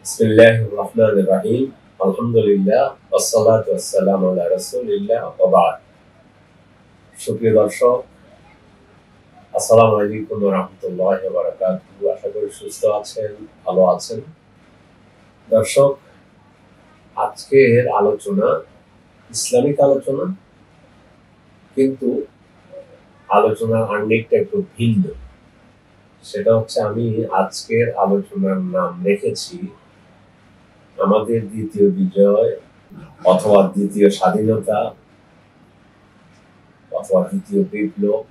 বিসমিল্লাহির রহমানির রহিম। আলহামদুলিল্লাহ ওয়াসসালাতু ওয়াসসালামু আলা রাসূলিল্লাহ ওয়া বা'দ। সুপ্রিয় দর্শক, আসসালামু আলাইকুম ওয়া রাহমাতুল্লাহি ওয়া বারাকাতুহু। আশা করি সুস্থ আছেন, ভালো আছেন। দর্শক, আজকের আলোচনা ইসলামিক আলোচনা, কিন্তু আলোচনার আঙ্গিকটা একটু ভিন্ন। সেটা হচ্ছে, আমি আজকের আলোচনার নাম রেখেছি আমাদের দ্বিতীয় বিজয় অথবা দ্বিতীয় স্বাধীনতা অথবা দ্বিতীয় বিপ্লব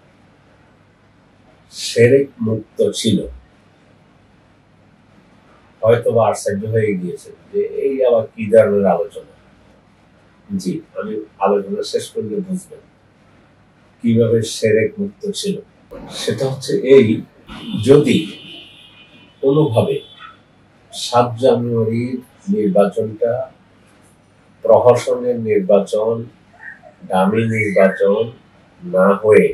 শিরক মুক্ত ছিল। হয়তো বা আশ্চর্য হয়ে গিয়েছে যে এই আবার কি ধরনের আলোচনা। জি, আমি আলোচনা শেষ করলে বুঝবেন কিভাবে শিরক মুক্ত ছিল। সেটা হচ্ছে এই, যদি কোনোভাবে 7 জানুয়ারির নির্বাচনটা প্রহসনের নির্বাচন, দামি নির্বাচন না হয়ে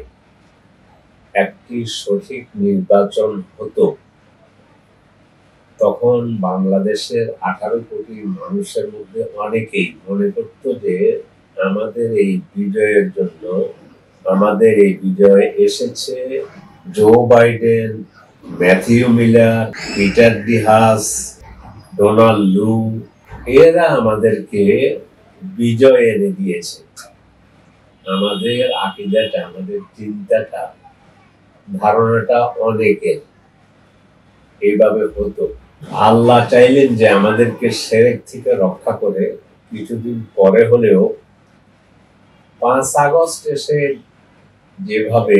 একটি সঠিক নির্বাচন হতো, তখন বাংলাদেশের 18 কোটি মানুষের মধ্যে অনেকেই মনে করত যে আমাদের এই বিজয়ের জন্য, আমাদের এই বিজয় এসেছে Joe Biden, Matthew Miller, Peter Dehaas, Donald Lu, এরা আমাদেরকে বিজয় এনে দিয়েছে। আমাদের আকীদাটা, আমাদের চিন্তাটা, ধারণাটা অনেকের এইভাবে হতো। আল্লাহ চাইলেন যে আমাদেরকে শিরক থেকে রক্ষা করে কিছুদিন পরে হলেও 5 আগস্ট এসে যেভাবে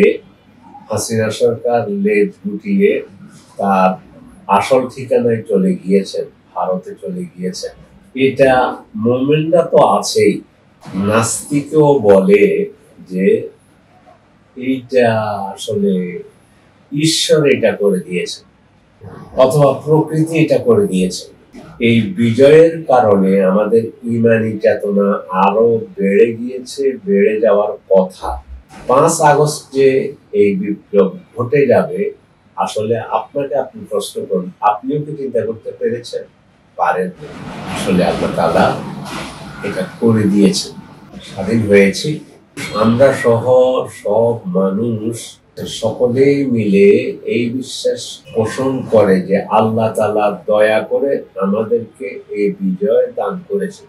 হাসিনা সরকার লেজ গুটিয়ে তার আসল ঠিকানায় চলে গিয়েছেন, ভারতে চলে গিয়েছেন, এটা মুমিনরা তো আছেই। নাস্তিকও বলে যে এইটা আসলে ঈশ্বর এটা করে দিয়েছে অথবা প্রকৃতি এটা করে দিয়েছে। এই বিজয়ের কারণে আমাদের ঈমানি চেতনা আরো বেড়ে গিয়েছে, বেড়ে যাওয়ার কথা। 5 আগস্ট যে এই বিপ্লব ঘটে যাবে, আসলে আপনাকে আপনি প্রশ্ন করুন, আপনিও কি চিন্তা করতে পেরেছেন? পারেন। আসলে আল্লাহ তাআলা এটা করে দিয়েছেন। স্বাধীন হয়েছি আমরা সহ সব মানুষ, সকলেই মিলে এই বিশ্বাস পোষণ করে যে আল্লাহ তাআলা দয়া করে আমাদেরকে এই বিজয় দান করেছে।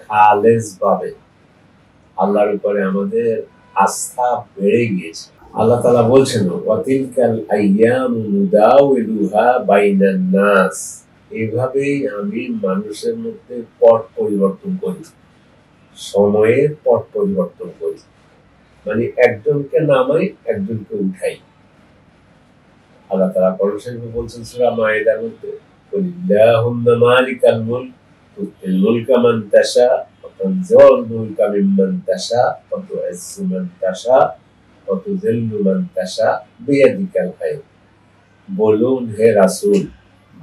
খালেস ভাবে আল্লাহর উপরে আমাদের আস্থা বেড়ে গিয়েছে। আল্লাহ তাআলা বলছেন, ওয়াতিলকাল আইয়ামু নুদাউলুহা বাইনান নাস, এভাবেই আমি মানুষের মধ্যে পট পরিবর্তন করি, সময়ের পট পরিবর্তন করি। মানে একজনকে নামাই, একজনকে উঠাই। আল্লাহ তাআলা কোরআন শরীফে বলছেন সূরা মায়েদার মধ্যে, কুলিল্লাহুম্মা মালিকাল মুলক তুতিল মুলকা মান তাশা ওয়া তানজিউল মুলকা মিম্মান তাশা ওয়া তুইজ্জু মান তাশা ওয়া তুযিল্লু মান তাশা বিয়াদিকাল খায়র। বলুন হে রাসূল,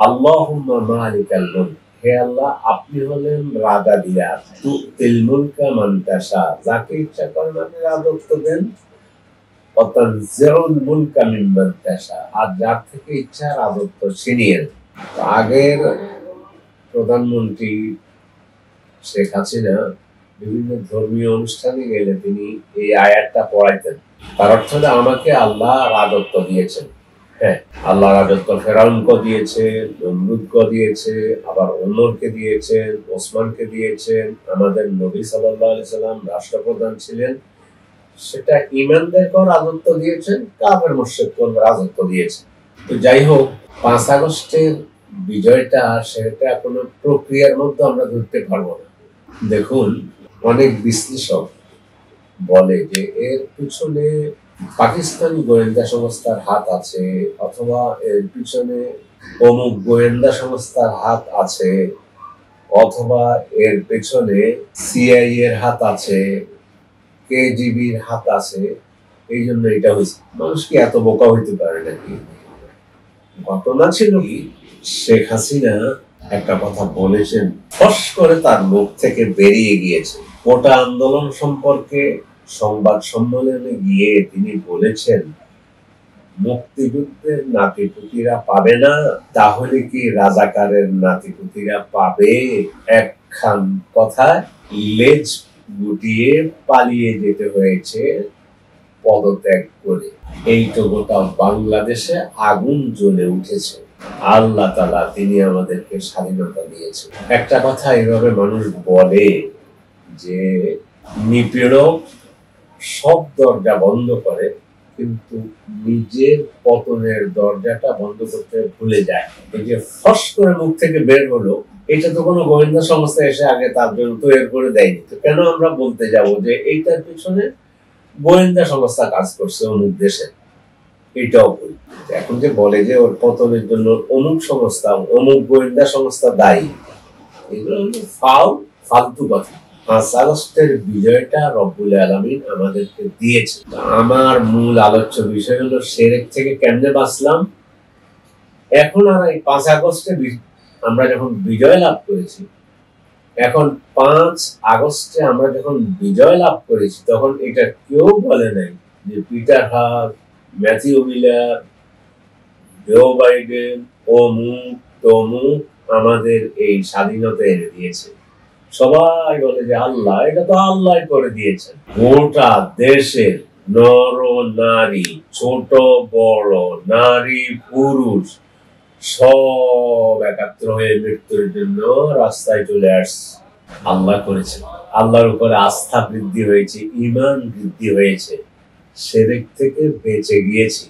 আল্লাহুম্মা মালিকাল মুলক, হে আল্লাহ আপনি হলেন রাজাধিরাজ। তুতিল মুলকা মান তাশা, যাকে ইচ্ছা করেন আপনি রাজত্ব দেন। ওয়া তানজিউল মুলকা মিম্মান তাশা, আর যার থেকে ইচ্ছা রাজত্ব ছিনিয়ে নেন। আগের প্রধানমন্ত্রী শেখ হাসিনা বিভিন্ন ধর্মীয় অনুষ্ঠানে গেলে তিনি এই আয়াতটা পড়াইতেন। তার অর্থ হলো, আমাকে আল্লাহ রাজত্ব দিয়েছেন। হ্যাঁ, আল্লাহ রাজত্ব ফেরাউনকে দিয়েছে, নমরুদকে দিয়েছে, আবার ওমরকে দিয়েছেন, ওসমানকে দিয়েছেন। আমাদের নবী সাল্লাল্লাহু আলাইহি সাল্লাম রাষ্ট্রপ্রধান ছিলেন, সেটা ঈমানদারকেও রাজত্ব দিয়েছেন, কাফের মুশরিককেও রাজত্ব দিয়েছেন। তো যাই হোক, 5 আগস্টের বিজয়টা, সেটা কোনো প্রক্রিয়ার মধ্যে আমরা ধরতে পারবো না। দেখুন, অনেক বিশ্লেষক বলে যে এর পিছনে পাকিস্তানি গোয়েন্দা সংস্থার হাত আছে, অথবা এর পিছনে অমুক গোয়েন্দা সংস্থার হাত আছে, অথবা এর পেছনে সিআইএ এর হাত আছে, কেজিবির হাত আছে, এই জন্য এটা হয়েছে। মানুষ কি এত বোকা হইতে পারে নাকি? ঘটনা ছিল কি, শেখ হাসিনা একটা কথা বলেছেন, ফস করে তার মুখ থেকে বেরিয়ে গিয়েছে। কোটা আন্দোলন সম্পর্কে সংবাদ সম্মেলনে গিয়ে তিনি বলেছেন মুক্তিযুদ্ধের নাতিপুতিরা পাবে না, তাহলে কি রাজাকারের নাতিপুতিরা পাবে? একখান কথায় লেজ গুটিয়ে পালিয়ে যেতে হয়েছে পদত্যাগ করে। এই তো গোটা বাংলাদেশে আগুন জ্বলে উঠেছে। আল্লাহ তাআলা তিনি আমাদেরকে স্বাধীনতা দিয়েছেন। একটা কথা এইভাবে মানুষ বলে যে নিপীড়ক সব দরজা বন্ধ করে, কিন্তু নিজের পতনের দরজাটা বন্ধ করতে ভুলে যায়। এই যে ফস করে মুখ থেকে বের হলো, এটা তো কোনো গোয়েন্দা সংস্থা এসে আগে তার জন্য তৈরি করে দেয়নি। তো কেন আমরা বলতে যাব যে এইটার পিছনে গোয়েন্দা সংস্থা কাজ করছে অমুক দেশে? এটাও ভুল। এখন যে বলে যে ওর পতনের জন্য অমুক সংস্থা, অমুক গোয়েন্দা সংস্থা দায়ী, এগুলো হলো ফালতু কথা। 5 আগস্টের বিজয়টা রব্বুল আলামিন আমাদেরকে দিয়েছে। আমার মূল আলোচ্য বিষয় হলো শিরক থেকে কেমনে বাঁচলাম। এখন আর এই 5 আগস্টে আমরা যখন বিজয় লাভ করেছি, এখন 5 আগস্টে আমরা যখন বিজয় লাভ করেছি, তখন এটা কেউ বলে নাই যে পিটার হাগ, ম্যাথিউ মিলার, জো বাইডেন অমুক তমুক আমাদের এই স্বাধীনতা এনে দিয়েছে। সবাই বলে যে আল্লাহ, এটা তো আল্লাহ করে দিয়েছেন। গোটা দেশের নর নারী, ছোট বড়, নারী পুরুষ সব একাত্র হয়ে মৃত্যুর জন্য রাস্তায় চলে আসছে। আল্লাহ করেছেন। আল্লাহর উপরে আস্থা বৃদ্ধি হয়েছে, ঈমান বৃদ্ধি হয়েছে, শিরক থেকে বেঁচে গিয়েছি।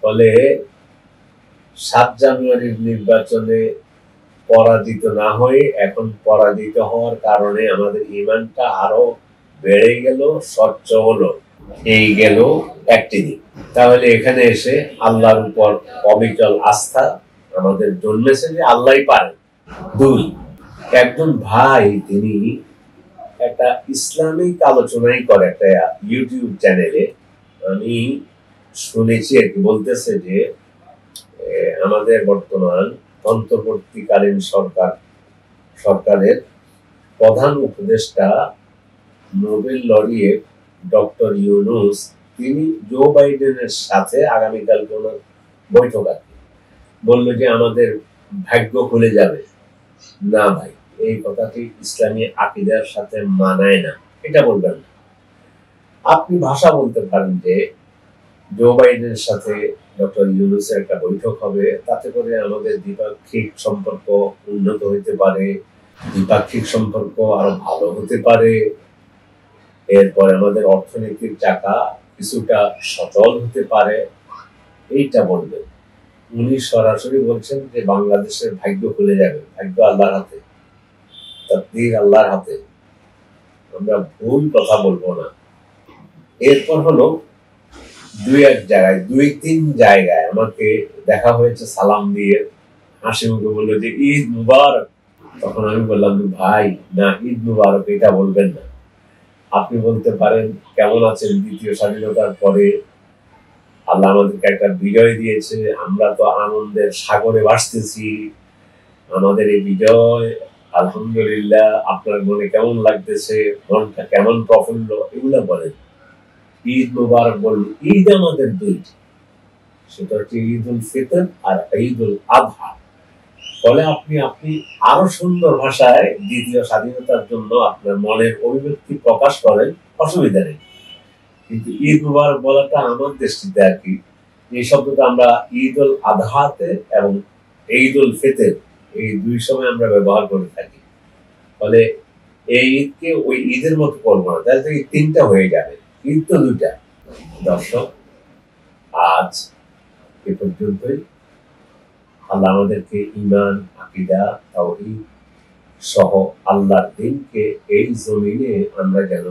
ফলে 7 জানুয়ারির নির্বাচনে পরাজিত না হয়ে এখন পরাজিত হওয়ার কারণে আমাদের ঈমানটা আরো বেড়ে গেল, স্বচ্ছ হলো। এই গেল একটি দিক। তাহলে এখানে এসে আল্লাহর উপর অবিচল আস্থা আমাদের জন্মেছে যে আল্লাহই পারেন। 2, একজন ভাই তিনি একটা ইসলামিক আলোচনাই করে একটা ইউটিউব চ্যানেলে। আমি শুনেছি আর কি, বলতেছে যে আমাদের বর্তমান অন্তর্বর্তীকালীন সরকারের প্রধান উপদেষ্টা নোবেল লরিয়েট ডক্টর ইউনূস, তিনি জো বাইডেনের সাথে আগামীকাল কোন বৈঠক আছে, বললো যে আমাদের ভাগ্য খুলে যাবে। না ভাই, এই কথাটি ইসলামী আকীদার সাথে মানায় না, এটা বলবেন না। আপনি ভাষা বলতে পারেন যে জো বাইডেনের সাথে ডক্টর ইউনূসের একটা বৈঠক হবে, তাতে করে আমাদের দ্বিপাক্ষিক সম্পর্ক উন্নত হতে পারে, দ্বিপাক্ষিক সম্পর্ক আরো ভালো হতে পারে, এরপর আমাদের অর্থনীতির চাকা কিছুটা সচল হতে পারে, এইটা বলবেন। উনি সরাসরি বলছেন যে বাংলাদেশের ভাগ্য খুলে যাবে। ভাগ্য আল্লাহর হাতে, তাকদীর আল্লাহর হাতে। আমরা ভুল কথা বলবো না। এরপর হলো 2-3 জায়গায় আমাকে দেখা হয়েছে সালাম দিয়ে, হাসি মুখে বললো যে ঈদ মুবারক। তখন আমি বললাম যে ভাই না, ঈদ মুবারক এটা বলবেন না। আপনি বলতে পারেন কেমন আছেন, দ্বিতীয় স্বাধীনতার পরে আল্লাহ আমাদেরকে একটা বিজয় দিয়েছে, আমরা তো আনন্দের সাগরে ভাসতেছি, আমাদের এই বিজয় আলহামদুলিল্লাহ, আপনার মনে কেমন লাগতেছে, মনটা কেমন প্রফুল্ল, এগুলো বলেন। ঈদ মুবারক বলুন। ঈদ আমাদের 2টি, সেটা হচ্ছে ঈদ উল ফিতর আর ঈদ উল আযহা। ফলে আপনি আরো সুন্দর ভাষায় দ্বিতীয় স্বাধীনতার জন্য আপনার মনের অভিব্যক্তি প্রকাশ করেন, অসুবিধা নেই। কিন্তু ঈদ মুবারক বলাটা আমার দৃষ্টিতে আর কি, এই শব্দটা আমরা ঈদ উল আযহাতে এবং ঈদ উল ফিতর এই 2 সময় আমরা ব্যবহার করে থাকি। ফলে এই ঈদকে ওই ঈদের মতো করবো না, তাহলে 3টা হয়ে যাবে। ঈদ তো 2টা। দর্শক, আজ এ পর্যন্তই। আল্লাহ আমাদেরকে ঈমান, আকীদা, তাওহীদ সহ আল্লাহর দ্বীনকে এই জমিনে আমরা যেন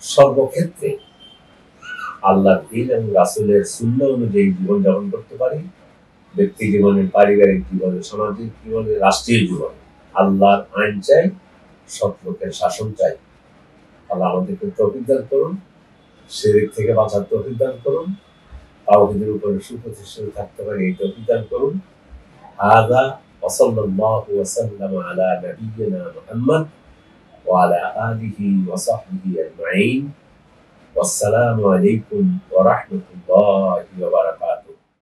সর্বক্ষেত্রে আল্লাহর দ্বীন এবং রাসূলের সুন্নাহ অনুযায়ী জীবনযাপন করতে পারি। ব্যক্তি জীবনে, পারিবারিক জীবনে, সামাজিক জীবনে, রাষ্ট্রীয় জীবনে আল্লাহর আইন চাই, সৎ লোকের শাসন চাই। আল্লাহ আমাদেরকে তৌফিক দান করুন, শিরক থেকে বাঁচার তৌফিক দান করুন, তাওহীদের উপরে সুপ্রতিষ্ঠিত থাকতে পারি এই তৌফিক দান করুন। হাযা ওয়া সাল্লাল্লাহু ওয়া সাল্লামা আলা নাবিয়িনা মুহাম্মদ ওয়া আলা আলিহি ওয়া সাহবিহি আজমাইন। আসসালামু আলাইকুম ওয়া রাহমাতুল্লাহি ওয়া বারাকাতুহু।